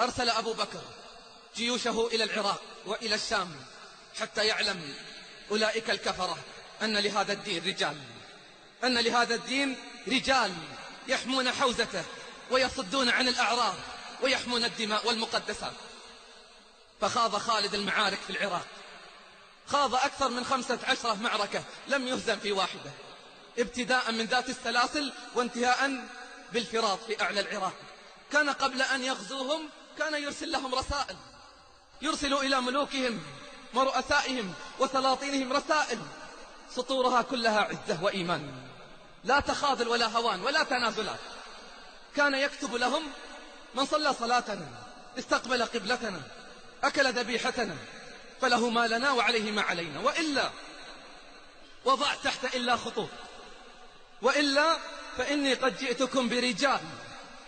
أرسل أبو بكر جيوشه إلى العراق وإلى الشام حتى يعلم أولئك الكفرة أن لهذا الدين رجال، أن لهذا الدين رجال يحمون حوزته ويصدون عن الأعراض ويحمون الدماء والمقدسات. فخاض خالد المعارك في العراق، خاض أكثر من 15 معركة لم يهزم في واحدة، ابتداء من ذات السلاسل وانتهاء بالفراط في أعلى العراق. كان قبل أن يغزوهم كان يرسل لهم رسائل، يرسل إلى ملوكهم ورؤسائهم وسلاطينهم رسائل سطورها كلها عزة وإيمان، لا تخاذل ولا هوان ولا تنازلات. كان يكتب لهم: من صلى صلاتنا، استقبل قبلتنا، أكل ذبيحتنا، فله ما لنا وعليه ما علينا، وإلا وضع تحت إلا خطوط، وإلا فإني قد جئتكم برجال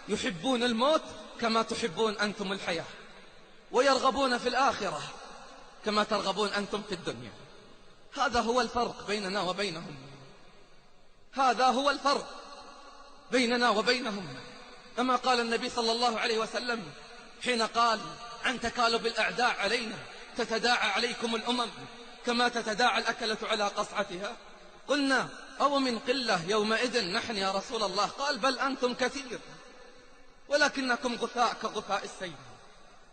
يحبون الموت كما تحبون أنتم الحياة، ويرغبون في الآخرة كما ترغبون أنتم في الدنيا. هذا هو الفرق بيننا وبينهم، هذا هو الفرق بيننا وبينهم. كما قال النبي صلى الله عليه وسلم حين قال عن تكالب الأعداء علينا: تتداعى عليكم الأمم كما تتداعى الأكلة على قصعتها. قلنا: أو من قلة يومئذ نحن يا رسول الله؟ قال: بل أنتم كثير ولكنكم غثاء كغثاء السيل،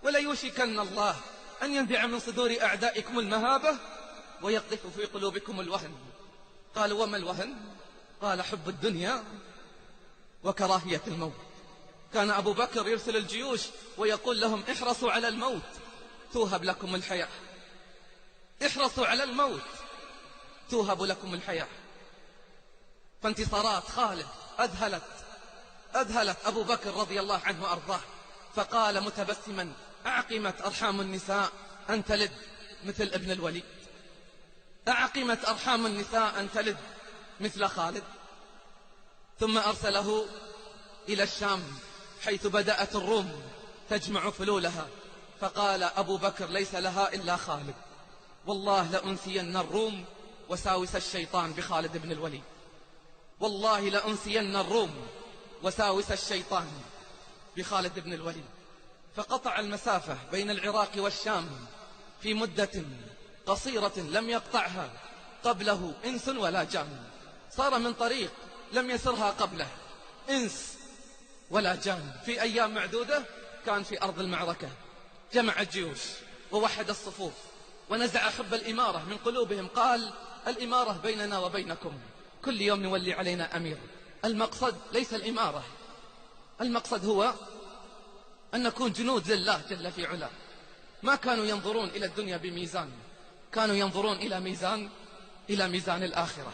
وليوشكن الله أن ينزع من صدور أعدائكم المهابة ويقذف في قلوبكم الوهن. قالوا: وما الوهن؟ قال: حب الدنيا وكراهية الموت. كان أبو بكر يرسل الجيوش ويقول لهم: احرصوا على الموت توهب لكم الحياة، احرصوا على الموت توهب لكم الحياة. فانتصارات خالد أذهلت أبو بكر رضي الله عنه وأرضاه، فقال متبسما: أعقمت أرحام النساء أن تلد مثل ابن الوليد، أعقمت أرحام النساء أن تلد مثل خالد. ثم أرسله إلى الشام حيث بدأت الروم تجمع فلولها، فقال أبو بكر: ليس لها إلا خالد، والله لأنسين الروم وساوس الشيطان بخالد بن الوليد، والله لأنسين الروم وساوس الشيطان بخالد بن الوليد. فقطع المسافة بين العراق والشام في مدة قصيرة لم يقطعها قبله إنس ولا جان، صار من طريق لم يسرها قبله إنس ولا جان. في أيام معدودة كان في أرض المعركة، جمع الجيوش ووحد الصفوف ونزع حب الإمارة من قلوبهم. قال: الإمارة بيننا وبينكم، كل يوم نولي علينا أمير. المقصد ليس الإمارة، المقصد هو أن نكون جنود لله جل في علاه. ما كانوا ينظرون إلى الدنيا بميزان، كانوا ينظرون إلى ميزان الآخرة،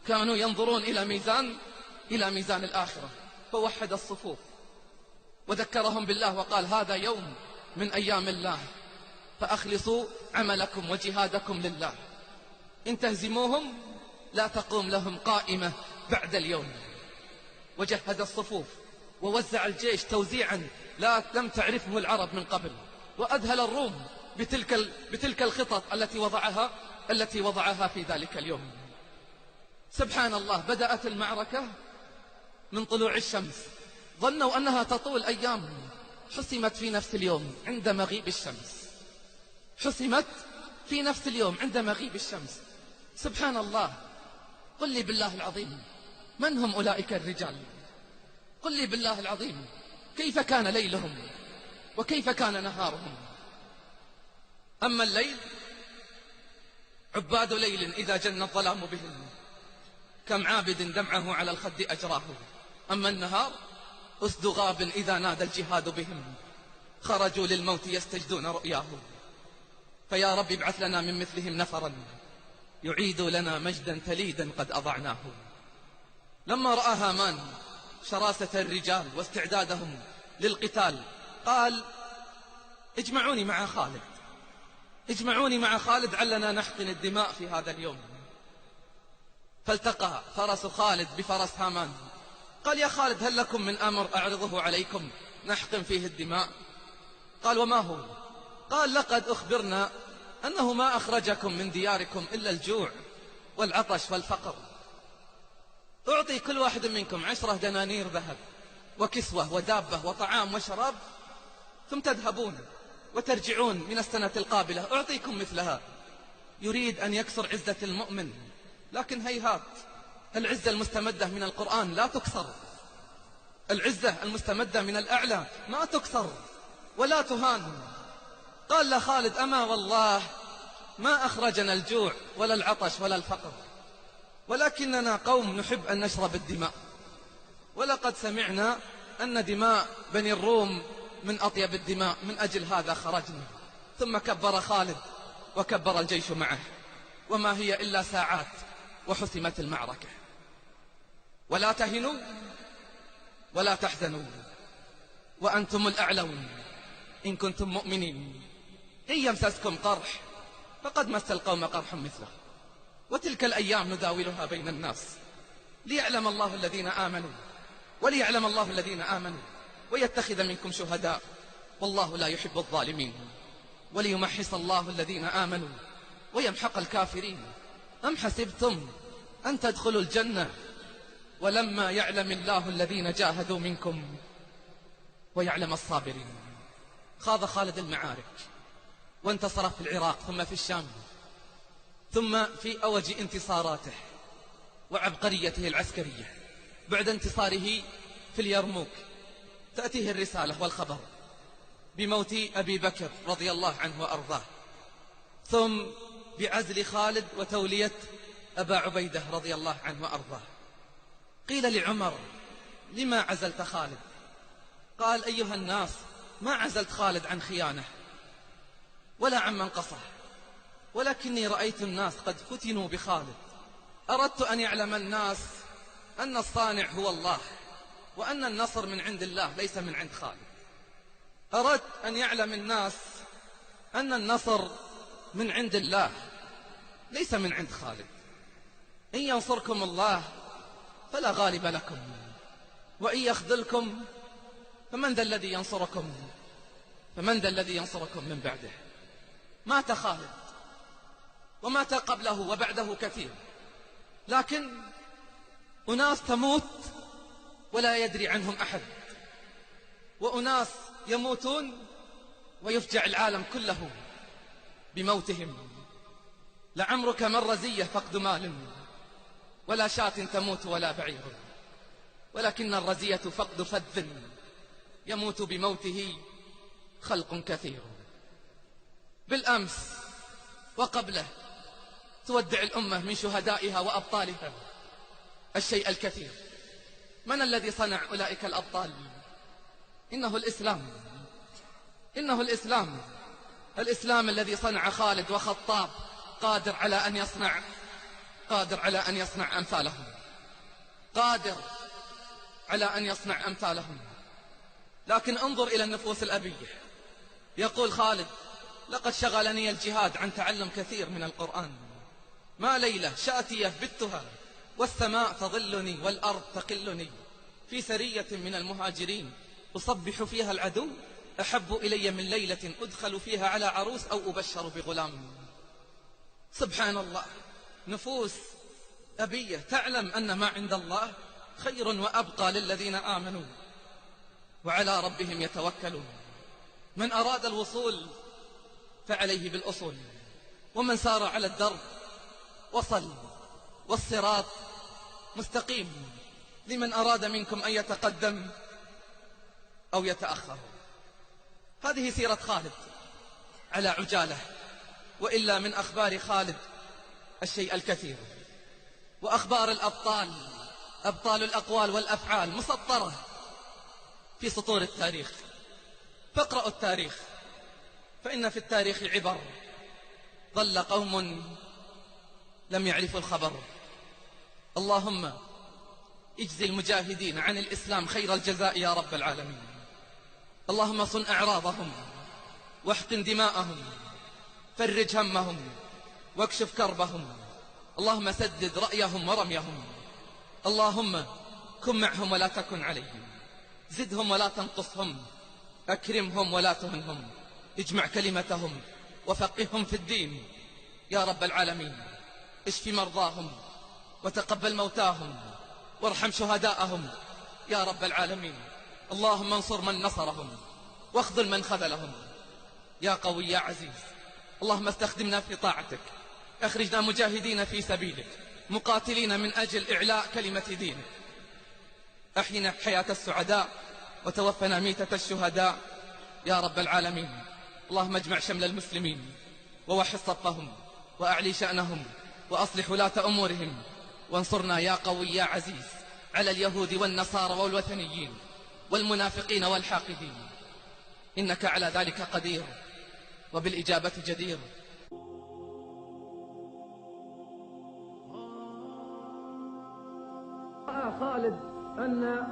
كانوا ينظرون إلى ميزان الآخرة. فوحد الصفوف وذكرهم بالله وقال: هذا يوم من أيام الله، فأخلصوا عملكم وجهادكم لله، إن تهزموهم لا تقوم لهم قائمة بعد اليوم. وجهز الصفوف ووزع الجيش توزيعا لم تعرفه العرب من قبل، وأذهل الروم بتلك الخطط التي وضعها في ذلك اليوم. سبحان الله، بدأت المعركة من طلوع الشمس، ظنوا أنها تطول أيام، حسمت في نفس اليوم عند مغيب الشمس، حسمت في نفس اليوم عند مغيب الشمس. سبحان الله، قل لي بالله العظيم من هم أولئك الرجال؟ قل لي بالله العظيم كيف كان ليلهم وكيف كان نهارهم؟ أما الليل عباد ليل إذا جن الظلام بهم، كم عابد دمعه على الخد أجراه. أما النهار أسد غاب إذا نادى الجهاد بهم، خرجوا للموت يستجدون رؤياه. فيا رب ابعث لنا من مثلهم نفرا يعيد لنا مجدا تليدا قد أضعناه. لما رأى هامان شراسة الرجال واستعدادهم للقتال قال: اجمعوني مع خالد علنا نحقن الدماء في هذا اليوم. فالتقى فرس خالد بفرس هامان، قال: يا خالد هل لكم من أمر أعرضه عليكم نحقن فيه الدماء؟ قال: وما هو؟ قال: لقد أخبرنا أنه ما أخرجكم من دياركم إلا الجوع والعطش والفقر، أعطي كل واحد منكم 10 دنانير ذهب وكسوة ودابة وطعام وشراب، ثم تذهبون وترجعون من السنة القابلة أعطيكم مثلها. يريد أن يكسر عزة المؤمن، لكن هيهات، العزة المستمدة من القرآن لا تكسر، العزة المستمدة من الأعلى ما تكسر ولا تهان. قال لخالد: أما والله ما أخرجنا الجوع ولا العطش ولا الفقر، ولكننا قوم نحب أن نشرب الدماء، ولقد سمعنا أن دماء بني الروم من أطيب الدماء، من أجل هذا خرجنا. ثم كبر خالد وكبر الجيش معه، وما هي إلا ساعات وحسمت المعركة. ولا تهنوا ولا تحزنوا وأنتم الأعلون إن كنتم مؤمنين. إن يمسسكم قرح فقد مس القوم قرح مثله، وتلك الأيام نداولها بين الناس ليعلم الله الذين آمنوا وليعلم الله الذين آمنوا ويتخذ منكم شهداء والله لا يحب الظالمين وليمحص الله الذين آمنوا ويمحق الكافرين. أم حسبتم أن تدخلوا الجنة ولما يعلم الله الذين جاهدوا منكم ويعلم الصابرين. خاض خالد المعارك وانتصر في العراق ثم في الشام، ثم في أوج انتصاراته وعبقريته العسكرية بعد انتصاره في اليرموك تأتيه الرسالة والخبر بموت أبي بكر رضي الله عنه وأرضاه، ثم بعزل خالد وتولية أبا عبيدة رضي الله عنه وأرضاه. قيل لعمر: لما عزلت خالد؟ قال: أيها الناس، ما عزلت خالد عن خيانة ولا عن منقصة، ولكني رأيت الناس قد فتنوا بخالد، أردت أن يعلم الناس أن الصانع هو الله، وأن النصر من عند الله ليس من عند خالد. أردت أن يعلم الناس أن النصر من عند الله ليس من عند خالد. إن ينصركم الله فلا غالب لكم، وإن يخذلكم فمن ذا الذي ينصركم من بعده. مات خالد ومات قبله وبعده كثير، لكن أناس تموت ولا يدري عنهم أحد، وأناس يموتون ويفجع العالم كله بموتهم. لعمرك من رزية فقد مال، ولا شاة تموت ولا بعير، ولكن الرزية فقد فذ يموت بموته خلق كثير. بالأمس وقبله تودع الأمة من شهدائها وأبطالها الشيء الكثير. من الذي صنع أولئك الأبطال؟ إنه الإسلام، إنه الإسلام، الإسلام الذي صنع خالد وخطاب، قادر على أن يصنع أمثالهم، قادر على أن يصنع أمثالهم. لكن انظر إلى النفوس الأبية. يقول خالد: لقد شغلني الجهاد عن تعلم كثير من القرآن، ما ليلة شاتية بتها والسماء تظلني والأرض تقلني، في سرية من المهاجرين أصبح فيها العدو أحب إلي من ليلة أدخل فيها على عروس أو أبشر بغلام. سبحان الله، نفوس أبية تعلم أن ما عند الله خير وأبقى للذين آمنوا وعلى ربهم يتوكلون. من أراد الوصول فعليه بالأصول، ومن سار على الدرب وصل، والصراط مستقيم لمن أراد منكم أن يتقدم أو يتأخر. هذه سيرة خالد على عجالة، وإلا من أخبار خالد الشيء الكثير. وأخبار الأبطال، أبطال الأقوال والأفعال مسطرة في سطور التاريخ. فاقرأوا التاريخ، فإن في التاريخ عبر. ظل قوم لم يعرفوا الخبر. اللهم اجزي المجاهدين عن الإسلام خير الجزاء يا رب العالمين. اللهم صن أعراضهم واحقن دماءهم، فرج همهم واكشف كربهم. اللهم سدد رأيهم ورميهم. اللهم كن معهم ولا تكن عليهم، زدهم ولا تنقصهم، أكرمهم ولا تهنهم، اجمع كلمتهم وفقههم في الدين يا رب العالمين. اشف مرضاهم وتقبل موتاهم وارحم شهداءهم يا رب العالمين. اللهم انصر من نصرهم واخذل من خذلهم. يا قوي يا عزيز، اللهم استخدمنا في طاعتك، اخرجنا مجاهدين في سبيلك، مقاتلين من أجل إعلاء كلمة دينك. أحينا حياة السعداء وتوفنا ميتة الشهداء يا رب العالمين. اللهم اجمع شمل المسلمين ووحد صفهم وأعلي شأنهم وأصلح ولاة أمورهم، وانصرنا يا قوي يا عزيز على اليهود والنصارى والوثنيين والمنافقين والحاقدين، إنك على ذلك قدير وبالإجابة جدير. رأى خالد أن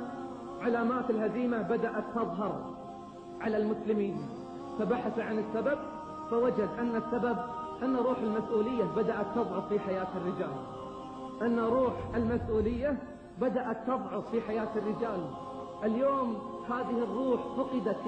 علامات الهزيمة بدأت تظهر على المسلمين، فبحث عن السبب فوجد أن السبب أن روح المسؤولية بدأت تضعف في حياة الرجال، أن روح المسؤولية بدأت تضعف في حياة الرجال. اليوم هذه الروح فقدت